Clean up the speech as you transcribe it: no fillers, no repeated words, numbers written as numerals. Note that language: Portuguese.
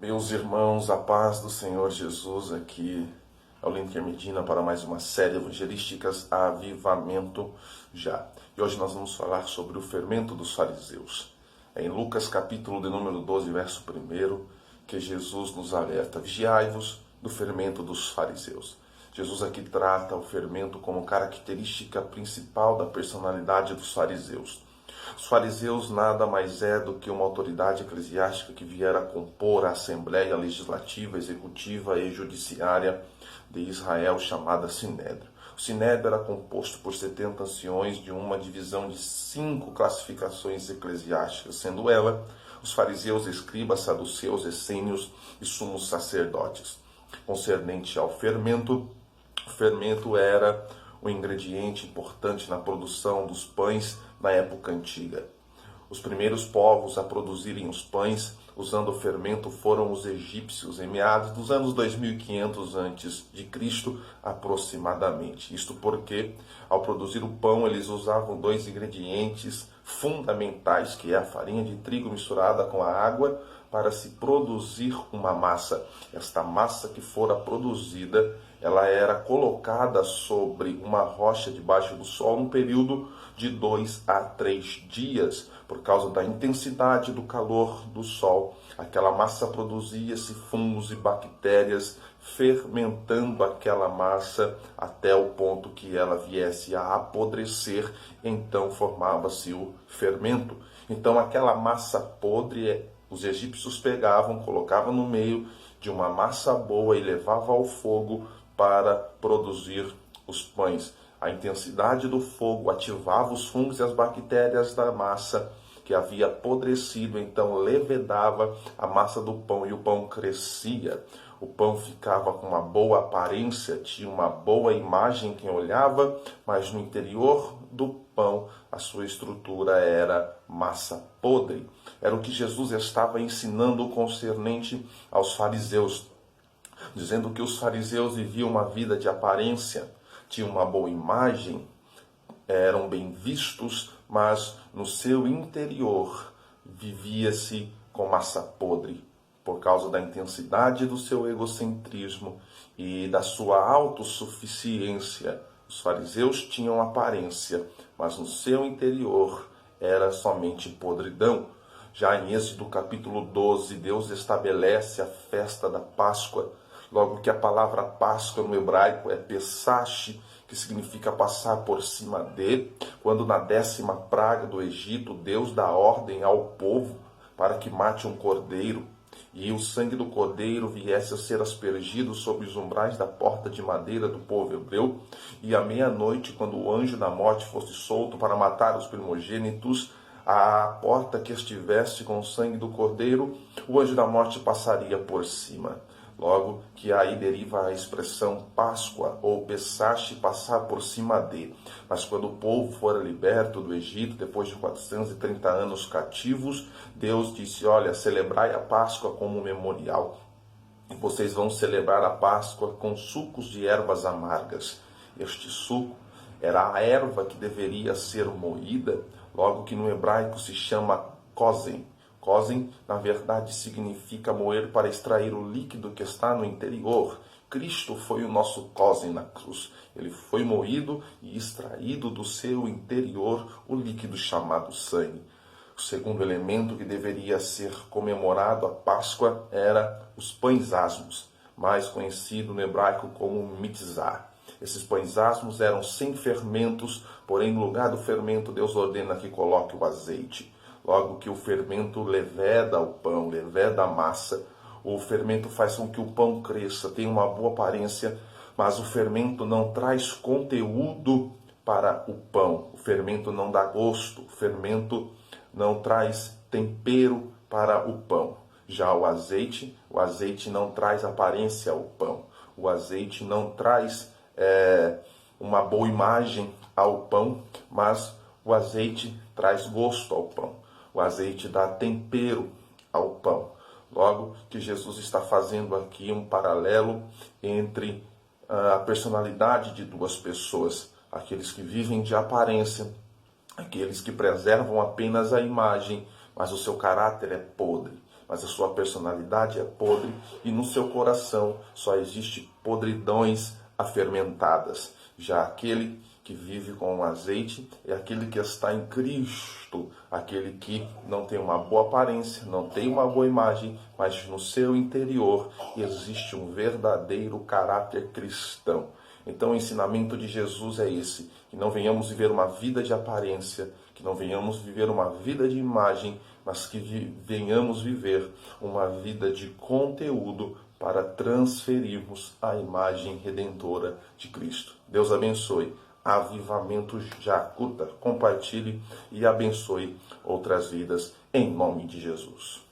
Meus irmãos, a paz do Senhor Jesus, aqui é o Linker Medina para mais uma série evangelísticas Avivamento Já. E hoje nós vamos falar sobre o fermento dos fariseus. É em Lucas capítulo de número 12, verso 1, que Jesus nos alerta: vigiai-vos do fermento dos fariseus. Jesus aqui trata o fermento como característica principal da personalidade dos fariseus. Os fariseus nada mais é do que uma autoridade eclesiástica que viera compor a Assembleia Legislativa, Executiva e Judiciária de Israel, chamada Sinédrio. O Sinédrio era composto por 70 anciões de uma divisão de 5 classificações eclesiásticas, sendo ela os fariseus, escribas, saduceus, essênios e sumos sacerdotes. Concernente ao fermento, o fermento era um ingrediente importante na produção dos pães na época antiga. Os primeiros povos a produzirem os pães usando o fermento foram os egípcios, em meados dos anos 2500 a.C. aproximadamente. Isto porque, ao produzir o pão, eles usavam 2 ingredientes fundamentais, que é a farinha de trigo misturada com a água, para se produzir uma massa. Esta massa que fora produzida, ela era colocada sobre uma rocha debaixo do sol no período de 2 a 3 dias, por causa da intensidade do calor do sol. Aquela massa produzia-se fungos e bactérias, fermentando aquela massa até o ponto que ela viesse a apodrecer, então formava-se o fermento. Então aquela massa podre, os egípcios pegavam, colocavam no meio de uma massa boa e levavam ao fogo para produzir os pães. A intensidade do fogo ativava os fungos e as bactérias da massa que havia apodrecido, então levedava a massa do pão e o pão crescia. O pão ficava com uma boa aparência, tinha uma boa imagem quem olhava, mas no interior do pão a sua estrutura era massa podre. Era o que Jesus estava ensinando concernente aos fariseus, dizendo que os fariseus viviam uma vida de aparência, tinham uma boa imagem, eram bem vistos, mas no seu interior vivia-se com massa podre, por causa da intensidade do seu egocentrismo e da sua autossuficiência. Os fariseus tinham aparência, mas no seu interior era somente podridão. Já em Êxodo capítulo 12, Deus estabelece a festa da Páscoa. Logo que a palavra Páscoa no hebraico é Pesach, que significa passar por cima de. Quando na 10ª praga do Egito, Deus dá ordem ao povo para que mate um cordeiro, e o sangue do cordeiro viesse a ser aspergido sobre os umbrais da porta de madeira do povo hebreu, e à meia-noite, quando o anjo da morte fosse solto para matar os primogênitos, a porta que estivesse com o sangue do cordeiro, o anjo da morte passaria por cima. Logo que aí deriva a expressão Páscoa ou Pesach, passar por cima de. Mas quando o povo fora liberto do Egito, depois de 430 anos cativos, Deus disse: olha, celebrai a Páscoa como memorial. E vocês vão celebrar a Páscoa com sucos de ervas amargas. Este suco era a erva que deveria ser moída, logo que no hebraico se chama kozen. Kozen, na verdade, significa moer para extrair o líquido que está no interior. Cristo foi o nosso kozen na cruz. Ele foi moído e extraído do seu interior o líquido chamado sangue. O segundo elemento que deveria ser comemorado a Páscoa era os pães asmos, mais conhecido no hebraico como mitzvah. Esses pães asmos eram sem fermentos, porém no lugar do fermento Deus ordena que coloque o azeite. Logo que o fermento leveda o pão, leveda a massa, o fermento faz com que o pão cresça, tenha uma boa aparência, mas o fermento não traz conteúdo para o pão. O fermento não dá gosto, o fermento não traz tempero para o pão. Já o azeite não traz aparência ao pão. O azeite não traz uma boa imagem ao pão, mas o azeite traz gosto ao pão. O azeite dá tempero ao pão. Logo que Jesus está fazendo aqui um paralelo entre a personalidade de duas pessoas, aqueles que vivem de aparência, aqueles que preservam apenas a imagem, mas o seu caráter é podre. mas a sua personalidade é podre e no seu coração só existe podridões afermentadas. Já aquele que vive com o azeite é aquele que está em Cristo, aquele que não tem uma boa aparência, não tem uma boa imagem, mas no seu interior existe um verdadeiro caráter cristão. Então o ensinamento de Jesus é esse, que não venhamos viver uma vida de aparência, que não venhamos viver uma vida de imagem, mas que venhamos viver uma vida de conteúdo para transferirmos a imagem redentora de Cristo. Deus abençoe. Avivamento já. Curta, compartilhe e abençoe outras vidas em nome de Jesus.